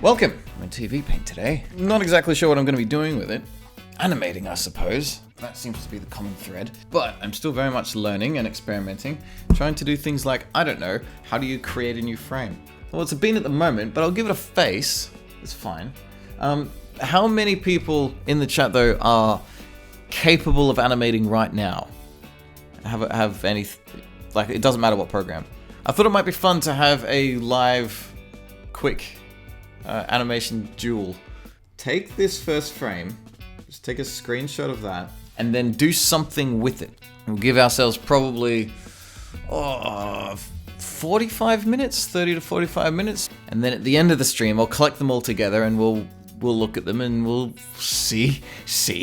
Welcome! I'm in TVPaint today. Not exactly sure what I'm going to be doing with it. Animating, I suppose. That seems to be the common thread. But I'm still very much learning and experimenting, trying to do things like, I don't know, how do you create a new frame? Well, it's a bean at the moment, but I'll give it a face. It's fine. How many people in the chat, though, are capable of animating right now? Have any... Like, it doesn't matter what program. I thought it might be fun to have a live, quick animation duel. Take this first frame, just take a screenshot of that, and then do something with it. We'll give ourselves probably 45 minutes, 30 to 45 minutes. And then at the end of the stream, I'll collect them all together and we'll look at them and we'll see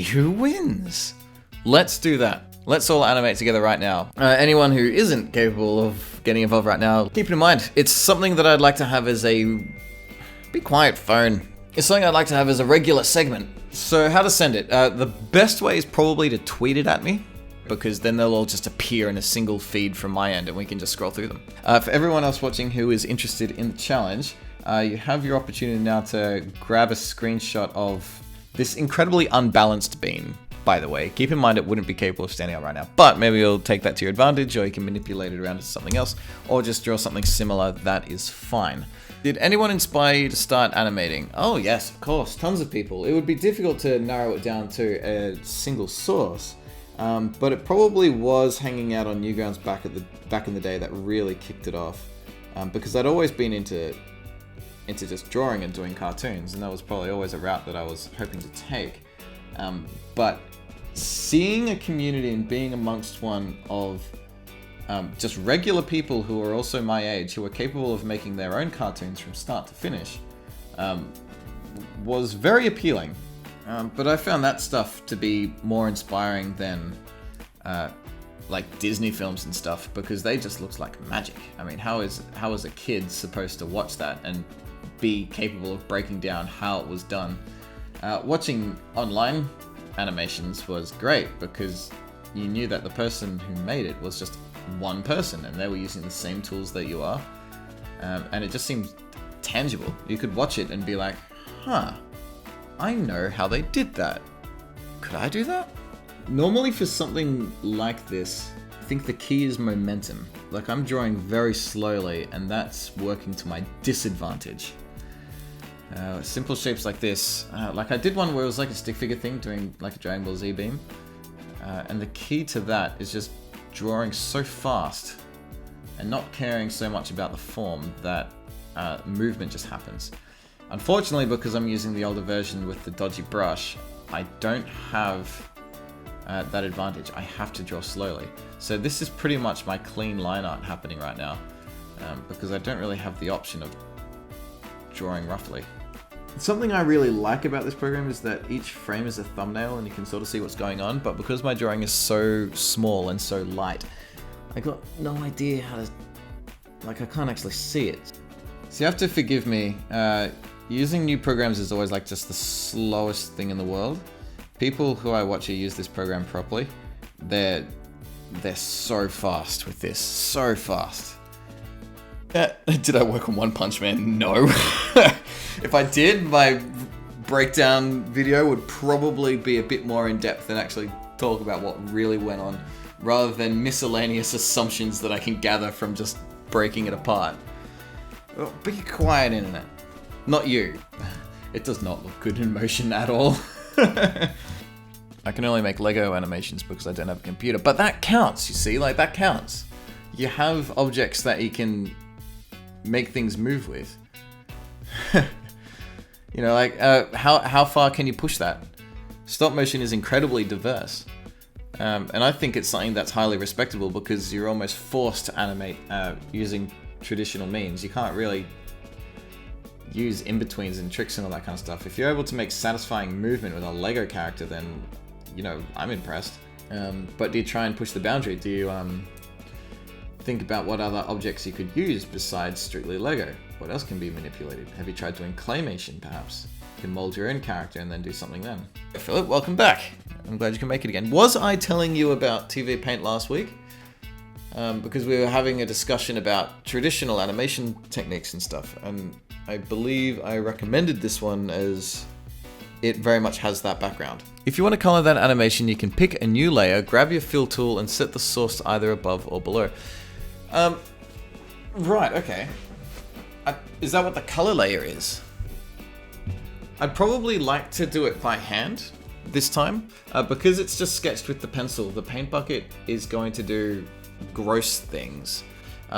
who wins. Let's do that. Let's all animate together right now. Anyone who isn't capable of getting involved right now, keep it in mind. It's something that I'd like to have as a... Be quiet, phone. It's something I'd like to have as a regular segment. So how to send it? The best way is probably to tweet it at me, because then they'll all just appear in a single feed from my end and we can just scroll through them. For everyone else watching who is interested in the challenge, you have your opportunity now to grab a screenshot of this incredibly unbalanced bean. By the way, keep in mind it wouldn't be capable of standing up right now, but maybe you'll take that to your advantage, or you can manipulate it around to something else, or just draw something similar. That is fine. Did anyone inspire you to start animating? Oh yes, of course, tons of people. It would be difficult to narrow it down to a single source, but it probably was hanging out on Newgrounds back in the day that really kicked it off, because I'd always been into just drawing and doing cartoons, and that was probably always a route that I was hoping to take. But seeing a community and being amongst one of just regular people who are also my age, who are capable of making their own cartoons from start to finish, was very appealing. But I found that stuff to be more inspiring than like Disney films and stuff, because they just looked like magic. I mean, how is a kid supposed to watch that and be capable of breaking down how it was done? Watching online animations was great because you knew that the person who made it was just one person and they were using the same tools that you are, and it just seemed tangible. You could watch it and be like, huh, I know how they did that. Could I do that? Normally for something like this, I think the key is momentum. Like, I'm drawing very slowly and that's working to my disadvantage. Simple shapes like this, like I did one where it was like a stick figure thing, doing like a Dragon Ball Z beam, and the key to that is just drawing so fast and not caring so much about the form that movement just happens. Unfortunately, because I'm using the older version with the dodgy brush, I don't have that advantage. I have to draw slowly. So this is pretty much my clean line art happening right now, because I don't really have the option of drawing roughly. Something I really like about this program is that each frame is a thumbnail and you can sort of see what's going on, but because my drawing is so small and so light, I got no idea how to, like, I can't actually see it. So you have to forgive me, using new programs is always like just the slowest thing in the world. People who I watch who use this program properly, they're so fast with this, so fast. Did I work on One Punch Man? No. If I did, my breakdown video would probably be a bit more in depth and actually talk about what really went on, rather than miscellaneous assumptions that I can gather from just breaking it apart. Oh, be quiet, internet. Not you. It does not look good in motion at all. I can only make Lego animations because I don't have a computer, but that counts, you see, like that counts. You have objects that you can make things move with. You know, like, how far can you push that? Stop motion is incredibly diverse. And I think it's something that's highly respectable because you're almost forced to animate using traditional means. You can't really use in-betweens and tricks and all that kind of stuff. If you're able to make satisfying movement with a Lego character, then, you know, I'm impressed. But do you try and push the boundary? Do you think about what other objects you could use besides strictly Lego? What else can be manipulated? Have you tried doing claymation, perhaps? You can mold your own character and then do something then. Philip, welcome back. I'm glad you can make it again. Was I telling you about TVPaint last week? Because we were having a discussion about traditional animation techniques and stuff, and I believe I recommended this one as it very much has that background. If you want to color that animation, you can pick a new layer, grab your fill tool, and set the source to either above or below. Right, okay. Is that what the color layer is? I'd probably like to do it by hand this time. Because it's just sketched with the pencil, the paint bucket is going to do gross things.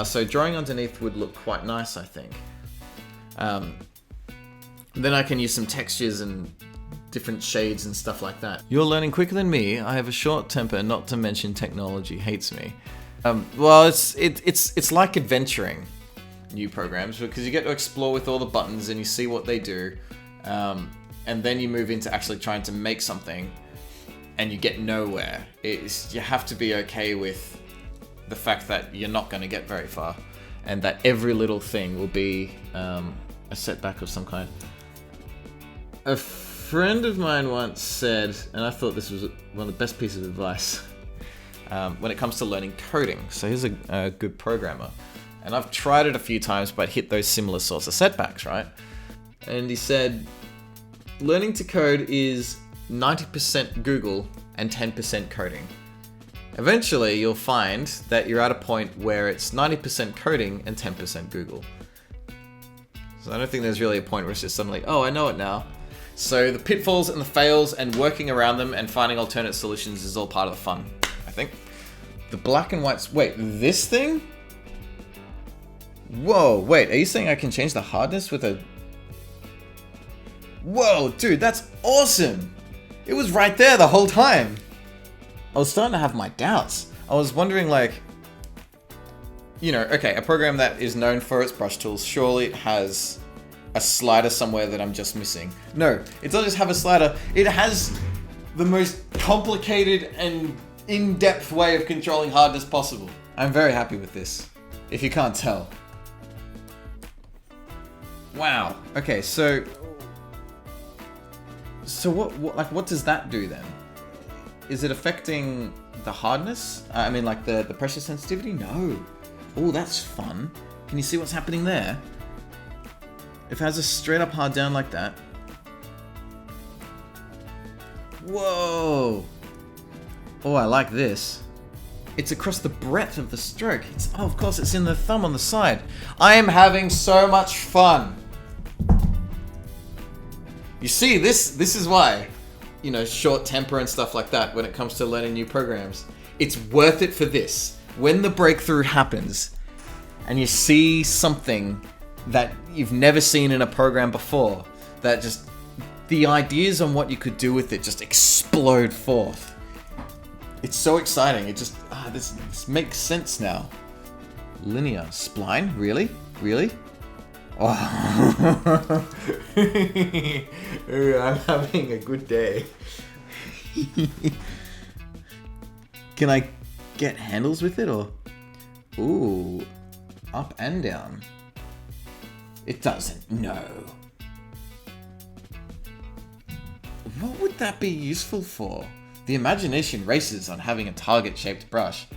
So drawing underneath would look quite nice, I think. Then I can use some textures and different shades and stuff like that. You're learning quicker than me. I have a short temper, not to mention technology hates me. Well, it's like adventuring new programs because you get to explore with all the buttons and you see what they do. And then you move into actually trying to make something and you get nowhere. You have to be okay with the fact that you're not going to get very far and that every little thing will be a setback of some kind. A friend of mine once said, and I thought this was one of the best pieces of advice, when it comes to learning coding. So he's a good programmer. And I've tried it a few times, but hit those similar sorts of setbacks, right? And he said, learning to code is 90% Google and 10% coding. Eventually, you'll find that you're at a point where it's 90% coding and 10% Google. So I don't think there's really a point where it's just suddenly, oh, I know it now. So the pitfalls and the fails and working around them and finding alternate solutions is all part of the fun, I think. The black and whites, wait, this thing? Whoa, wait, are you saying I can change the hardness with a... Whoa, dude, that's awesome! It was right there the whole time! I was starting to have my doubts. I was wondering, like... You know, okay, a program that is known for its brush tools, surely it has a slider somewhere that I'm just missing. No, it doesn't just have a slider, it has the most complicated and in-depth way of controlling hardness possible. I'm very happy with this, if you can't tell. Wow, okay, so what does that do then? Is it affecting the hardness? I mean, like the pressure sensitivity? No. Oh, that's fun. Can you see what's happening there? If it has a straight up hard down like that. Whoa. Oh, I like this. It's across the breadth of the stroke. Oh, of course, it's in the thumb on the side. I am having so much fun. You see, this is why, you know, short temper and stuff like that when it comes to learning new programs. It's worth it for this. When the breakthrough happens and you see something that you've never seen in a program before, that just, the ideas on what you could do with it just explode forth. It's so exciting. It just, this makes sense now. Linear spline? Really? Really? Oh. I'm having a good day. Can I get handles with it or? Ooh, up and down. It doesn't, no. What would that be useful for? The imagination races on having a target-shaped brush.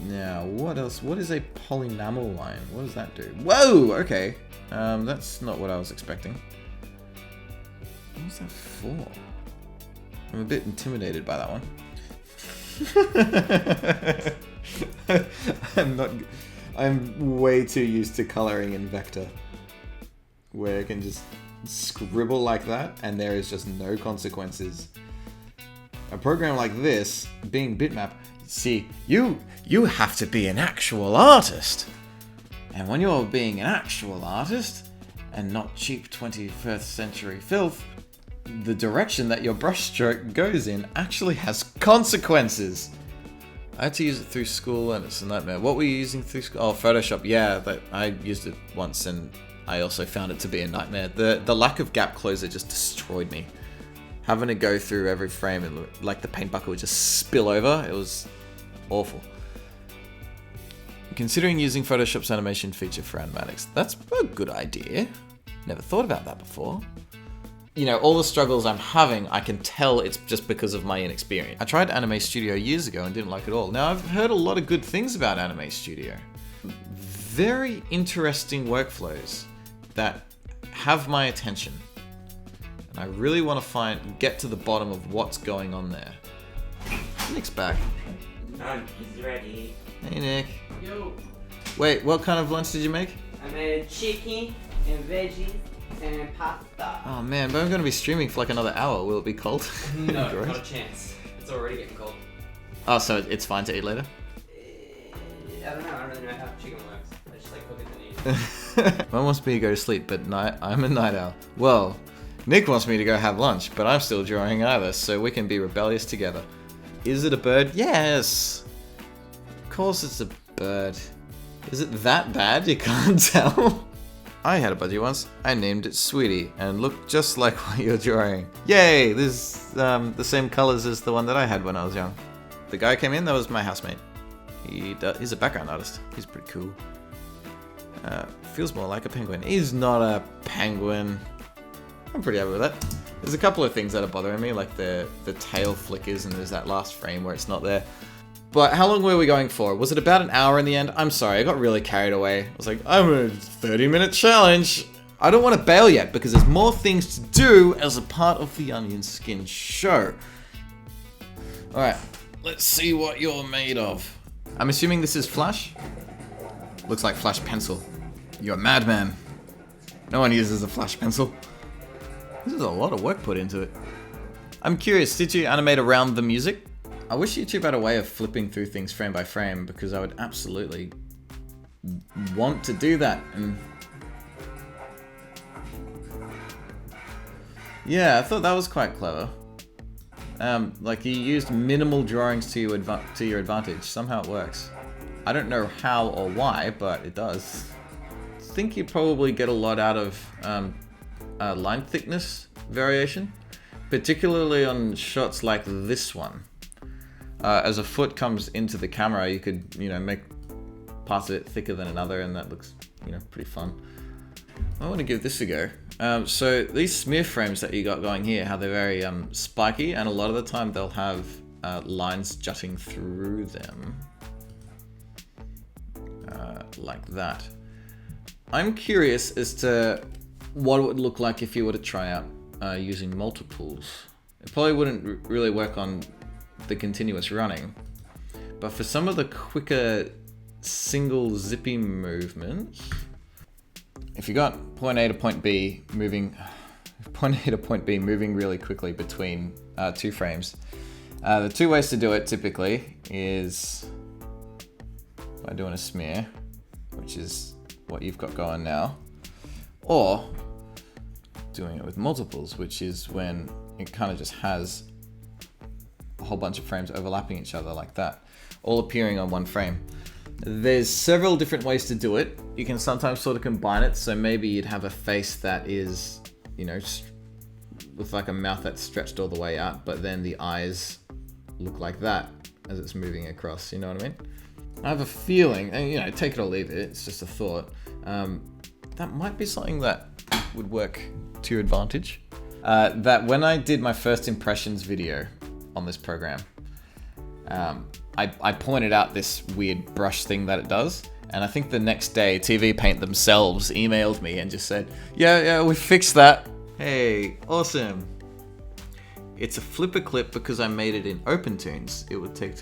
Now, what else? What is a polynomial line? What does that do? Whoa, okay. That's not what I was expecting. What's that for? I'm a bit intimidated by that one. I'm way too used to coloring in vector, where I can just scribble like that and there is just no consequences. A program like this, being bitmap, see, you have to be an actual artist. And when you're being an actual artist, and not cheap 21st century filth, the direction that your brushstroke goes in actually has consequences. I had to use it through school and it's a nightmare. What were you using through school? Oh, Photoshop. Yeah, I used it once and I also found it to be a nightmare. The lack of gap closure just destroyed me. Having to go through every frame and like the paint bucket would just spill over. It was awful. Considering using Photoshop's animation feature for animatics. That's a good idea. Never thought about that before. You know, all the struggles I'm having, I can tell it's just because of my inexperience. I tried Animate Studio years ago and didn't like it all. Now, I've heard a lot of good things about Animate Studio. Very interesting workflows that have my attention. And I really want to get to the bottom of what's going on there. Nick's back. He's ready. Hey, Nick. Yo. Wait, what kind of lunch did you make? I made chicken and veggies and pasta. Oh man, but I'm going to be streaming for like another hour. Will it be cold? No, not a chance. It's already getting cold. Oh, so it's fine to eat later? I don't know. I don't really know how chicken works. I just like cook it and eat. Mum wants me to go to sleep, but I'm a night owl. Well, Nick wants me to go have lunch, but I'm still drawing either, so we can be rebellious together. Is it a bird? Yes! Of course it's a bird. Is it that bad you can't tell? I had a budgie once. I named it Sweetie, and looked just like what you're drawing. Yay! This is the same colors as the one that I had when I was young. The guy came in, that was my housemate. He's a background artist. He's pretty cool. Feels more like a penguin. He's not a penguin. I'm pretty happy with that. There's a couple of things that are bothering me, like the tail flickers and there's that last frame where it's not there. But how long were we going for? Was it about an hour in the end? I'm sorry, I got really carried away. I was like, I'm a 30-minute challenge. I don't want to bail yet because there's more things to do as a part of the Onion Skin show. Alright, let's see what you're made of. I'm assuming this is Flash? Looks like Flash pencil. You're a madman. No one uses a Flash pencil. This is a lot of work put into it. I'm curious, did you animate around the music? I wish YouTube had a way of flipping through things frame by frame because I would absolutely want to do that. And yeah, I thought that was quite clever. Like you used minimal drawings to your advantage. Somehow it works. I don't know how or why, but it does. I think you probably get a lot out of line thickness variation, particularly on shots like this one. As a foot comes into the camera, you could, make parts of it thicker than another, and that looks, pretty fun. I want to give this a go. So these smear frames that you got going here, how they're very spiky, and a lot of the time they'll have lines jutting through them. Like that. I'm curious as to what it would look like if you were to try out using multiples. It probably wouldn't really work on the continuous running, but for some of the quicker single zippy movements, if you got point A to point B moving really quickly between two frames, the two ways to do it typically is by doing a smear, which is what you've got going now, or doing it with multiples, which is when it kind of just has a whole bunch of frames overlapping each other like that, all appearing on one frame. There's several different ways to do it. You can sometimes sort of combine it, so maybe you'd have a face that is, with like a mouth that's stretched all the way out, but then the eyes look like that as it's moving across, you know what I mean? I have a feeling, and take it or leave it, it's just a thought, that might be something that would work to your advantage. That when I did my first impressions video on this program, I pointed out this weird brush thing that it does, and I think the next day TVPaint themselves emailed me and just said, yeah, we fixed that. Hey, awesome. It's a flipper clip because I made it in OpenTunes. It would take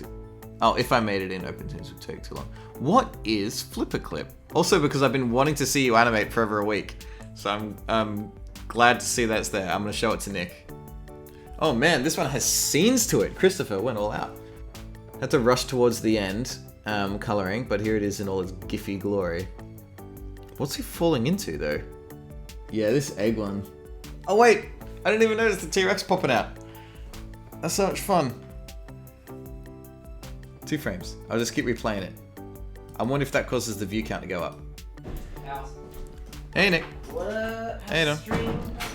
if I made it in OpenTunes, it would take too long. What is flipper clip? Also because I've been wanting to see you animate for over a week, so I'm glad to see that's there. I'm gonna show it to Nick. Oh man, this one has scenes to it. Christopher went all out. Had to rush towards the end, coloring, but here it is in all its Giphy glory. What's he falling into though? Yeah, this egg one. Oh wait, I didn't even notice the T-Rex popping out. That's so much fun. 2 frames. I'll just keep replaying it. I wonder if that causes the view count to go up. House. Hey Nick. What up? Hey, no.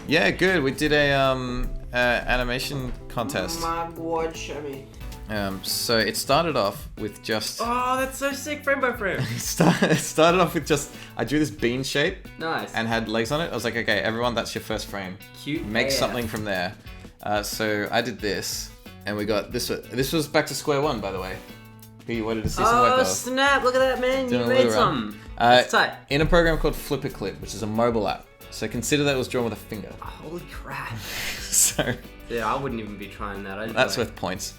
Yeah, good. We did a animation contest. So it started off with just. Oh, that's so sick! Frame by frame. It started off with just. I drew this bean shape. Nice. And had legs on it. I was like, okay, everyone, that's your first frame. Cute. Make something from there. So I did this, and we got this. This was back to square one, by the way. You wanted to see some work. Oh snap! Look at that, man! You made something. That's tight. In a program called Flipper Clip, which is a mobile app. So consider that it was drawn with a finger. Holy crap. So Yeah, I wouldn't even be trying that. that's worth points.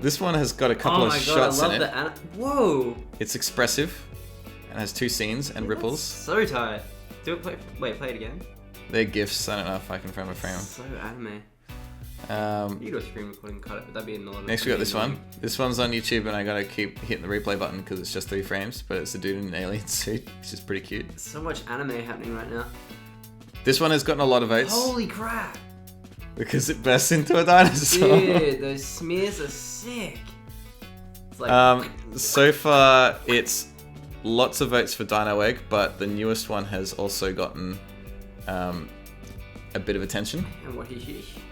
This one has got a couple of shots in it. Whoa! It's expressive and has 2 scenes and ripples. So tight. Play it again. They're GIFs. I don't know if I can frame a frame. So anime. You do a screen recording and cut it, but that'd be a lot of. Next we got this one. This one's on YouTube, and I gotta keep hitting the replay button because it's just 3 frames. But it's a dude in an alien suit, which is pretty cute. So much anime happening right now. This one has gotten a lot of votes. Holy crap! Because it bursts into a dinosaur. Dude, those smears are sick. It's like so far, it's lots of votes for Dino Egg, but the newest one has also gotten a bit of attention. And what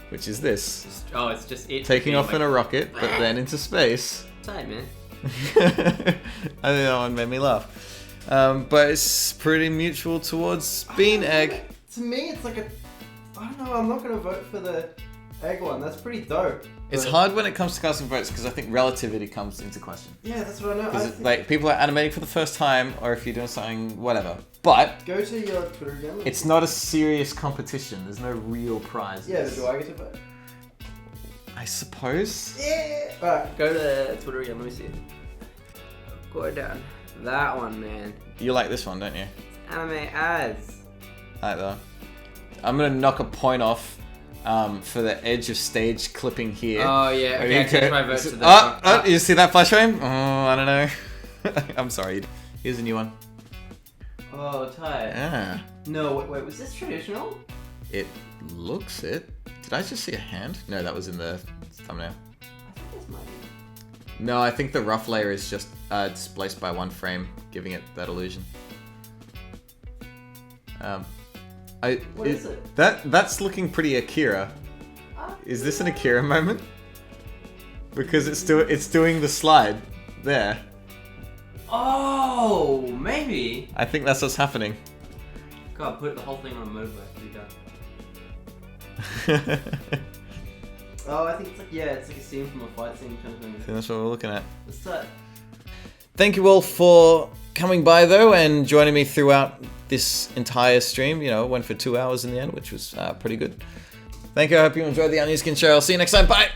which is this. It's just it. Taking off in a rocket, but then into space. Tight, man. I think that one made me laugh. But it's pretty mutual towards Bean Egg. To me, it's like I don't know, I'm not going to vote for the egg one. That's pretty dope. It's hard when it comes to casting votes because I think relativity comes into question. Yeah, that's what I know. Because like people are animating for the first time, or if you're doing something, whatever. But go to your Twitter again. It's not a serious competition. There's no real prizes. Yeah, do I get to vote? I suppose. Yeah. Alright. Go to Twitter again. Let me see. Go down. That one, man. You like this one, don't you? Anime ads. I like that one. I'm gonna knock a point off. For the edge of stage clipping here. Oh yeah, okay, I changed my vote to that. You see that flash frame? Oh, I don't know. I'm sorry. Here's a new one. Oh, tight. Yeah. No, wait, was this traditional? It looks it. Did I just see a hand? No, that was in the thumbnail. I think this might be. No, I think the rough layer is just displaced by 1 frame, giving it that illusion. What is it? That's looking pretty Akira. Is this an Akira moment? Because it's doing the slide there. Oh, maybe. I think that's what's happening. God, put the whole thing on a motorbike to be done. I think it's like it's like a scene from a fight scene kind of thing. I think that's what we're looking at. What's that? Thank you all for coming by though and joining me throughout this entire stream. You know, it went for 2 hours in the end, which was pretty good. Thank you. I hope you enjoyed the Onion Skin Show. I'll see you next time. Bye.